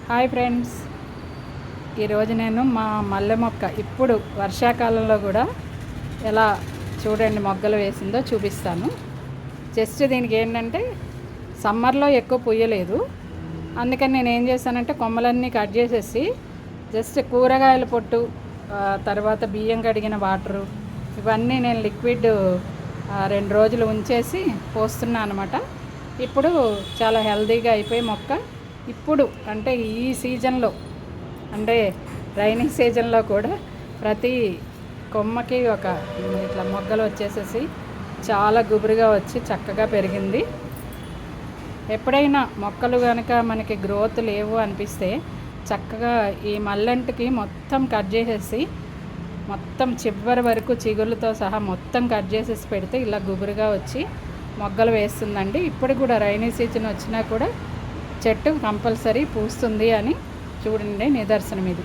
Hi friends, ఈరోజు నేను మా మల్లె మొక్క ఇప్పుడు వర్షాకాలంలో కూడా ఎలా చూడండి మొగ్గలు వేసిందో చూపిస్తాను. జస్ట్ దీనికి ఏంటంటే సమ్మర్లో ఎక్కువ పుయ్యలేదు, అందుకని నేను ఏం చేశానంటే కొమ్మలన్నీ కట్ చేసేసి జస్ట్ కూరగాయల పొట్టు, తర్వాత బియ్యం కడిగిన వాటరు ఇవన్నీ నేను లిక్విడ్ 2 రోజులు ఉంచేసి పోస్తున్నాను అనమాట. ఇప్పుడు చాలా హెల్తీగా అయిపోయి మొక్క ఇప్పుడు అంటే ఈ సీజన్లో అంటే రైనీ సీజన్లో కూడా ప్రతి కొమ్మకి ఒక ఇట్లా మొగ్గలు వచ్చేసేసి చాలా గుబురుగా వచ్చి చక్కగా పెరిగింది. ఎప్పుడైనా మొక్కలు కనుక మనకి గ్రోత్ లేవు అనిపిస్తే చక్కగా ఈ మల్లెంటుకి మొత్తం కట్ చేసేసి మొత్తం చివరి వరకు చిగుళ్ళతో సహా మొత్తం కట్ చేసేసి పెడితే ఇలా గుబురుగా వచ్చి మొగ్గలు వేస్తుందండి. ఇప్పుడు కూడా రైనీ సీజన్ వచ్చినా కూడా చెట్టు కంపల్సరీ పూస్తుంది అని చూడండి నిదర్శనం ఇది.